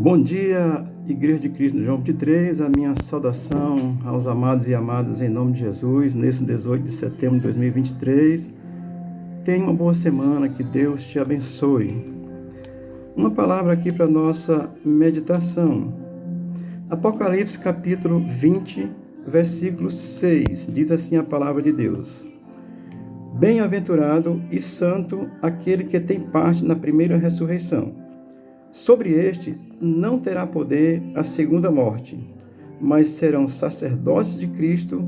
Bom dia, Igreja de Cristo no João 23, a minha saudação aos amados e amadas em nome de Jesus, nesse 18 de setembro de 2023. Tenha uma boa semana, que Deus te abençoe. Uma palavra aqui para nossa meditação. Apocalipse capítulo 20, versículo 6, diz assim a palavra de Deus: Bem-aventurado e santo aquele que tem parte na primeira ressurreição. Sobre este não terá poder a segunda morte, mas serão sacerdotes de Cristo,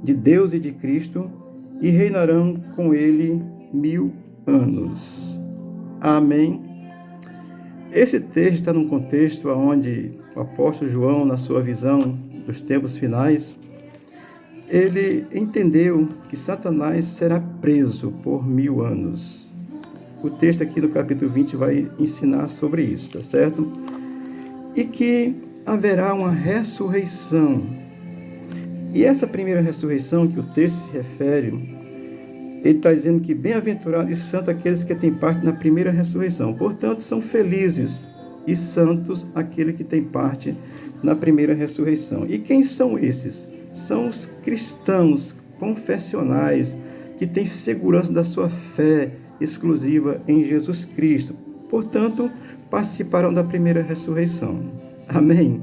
de Deus e de Cristo, e reinarão com ele 1000 anos. Amém. Esse texto está num contexto onde o apóstolo João, na sua visão dos tempos finais, ele entendeu que Satanás será preso por 1000 anos. O texto aqui do capítulo 20 vai ensinar sobre isso, tá certo? E que haverá uma ressurreição. E essa primeira ressurreição que o texto se refere, ele está dizendo que bem-aventurado e santo aqueles que têm parte na primeira ressurreição. Portanto, são felizes e santos aqueles que têm parte na primeira ressurreição. E quem são esses? São os cristãos confessionais que têm segurança da sua fé exclusiva em Jesus Cristo. Portanto, participarão da primeira ressurreição. Amém?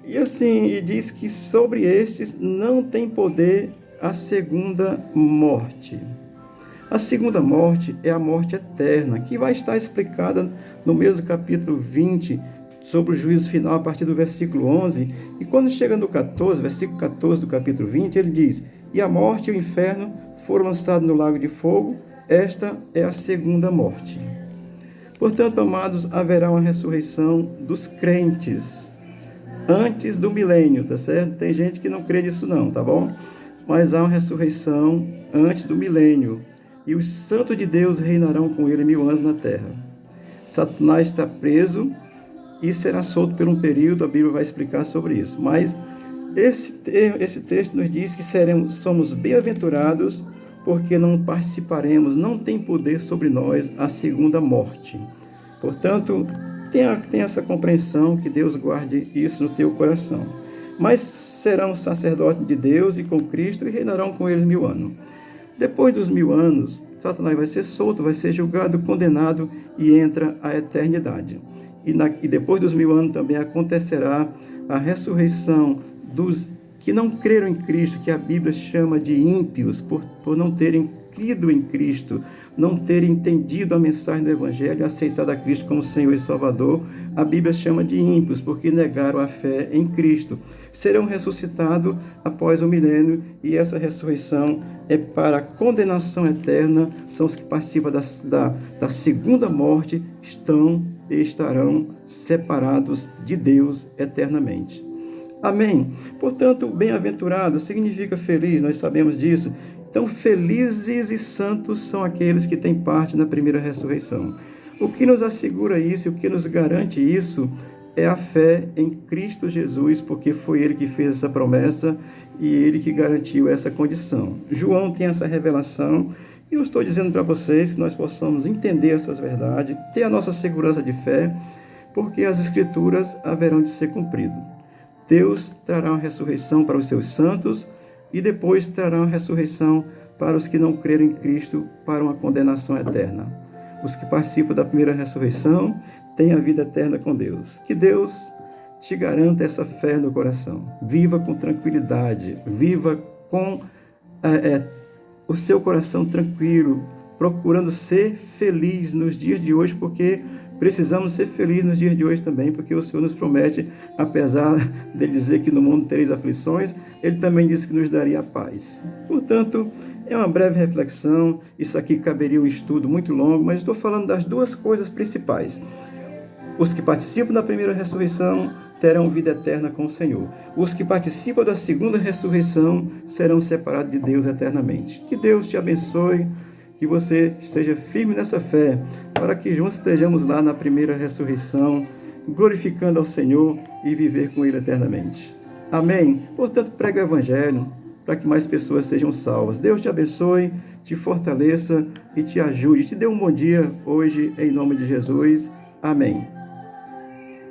E assim, diz que sobre estes não tem poder a segunda morte. A segunda morte é a morte eterna, que vai estar explicada no mesmo capítulo 20, sobre o juízo final, a partir do versículo 11. E quando chega no 14, versículo 14 do capítulo 20, ele diz: E a morte e o inferno foram lançados no lago de fogo. Esta é a segunda morte. Portanto, amados, haverá uma ressurreição dos crentes antes do milênio, tá certo? Tem gente que não crê nisso não, tá bom? Mas há uma ressurreição antes do milênio. E os santos de Deus reinarão com ele 1000 anos na terra. Satanás está preso e será solto por um período, a Bíblia vai explicar sobre isso. Mas esse texto nos diz que somos bem-aventurados porque não participaremos, não tem poder sobre nós a segunda morte. Portanto, tenha essa compreensão, que Deus guarde isso no teu coração. Mas serão sacerdotes de Deus e com Cristo e reinarão com eles 1000 anos. Depois dos 1000 anos, Satanás vai ser solto, vai ser julgado, condenado e entra a eternidade. E depois dos 1000 anos também acontecerá a ressurreição dos que não creram em Cristo, que a Bíblia chama de ímpios, por não terem crido em Cristo, não terem entendido a mensagem do Evangelho e aceitado a Cristo como Senhor e Salvador. A Bíblia chama de ímpios, porque negaram a fé em Cristo. Serão ressuscitados após o milênio, e essa ressurreição é para a condenação eterna. São os que participam da segunda morte, estarão separados de Deus eternamente. Amém? Portanto, bem-aventurado significa feliz, nós sabemos disso. Então, felizes e santos são aqueles que têm parte na primeira ressurreição. O que nos assegura isso, o que nos garante isso, é a fé em Cristo Jesus, porque foi Ele que fez essa promessa e Ele que garantiu essa condição. João tem essa revelação e eu estou dizendo para vocês que nós possamos entender essas verdades, ter a nossa segurança de fé, porque as Escrituras haverão de ser cumpridas. Deus trará uma ressurreição para os seus santos e depois trará uma ressurreição para os que não creram em Cristo, para uma condenação eterna. Os que participam da primeira ressurreição têm a vida eterna com Deus. Que Deus te garanta essa fé no coração. Viva com tranquilidade, viva com o seu coração tranquilo, procurando ser feliz nos dias de hoje, porque precisamos ser felizes nos dias de hoje também, porque o Senhor nos promete, apesar de dizer que no mundo tereis aflições, Ele também disse que nos daria a paz. Portanto, é uma breve reflexão, isso aqui caberia um estudo muito longo, mas estou falando das duas coisas principais. Os que participam da primeira ressurreição terão vida eterna com o Senhor. Os que participam da segunda ressurreição serão separados de Deus eternamente. Que Deus te abençoe, que você esteja firme nessa fé, para que juntos estejamos lá na primeira ressurreição, glorificando ao Senhor e viver com Ele eternamente. Amém? Portanto, prega o Evangelho, para que mais pessoas sejam salvas. Deus te abençoe, te fortaleça e te ajude. Te dê um bom dia hoje, em nome de Jesus. Amém.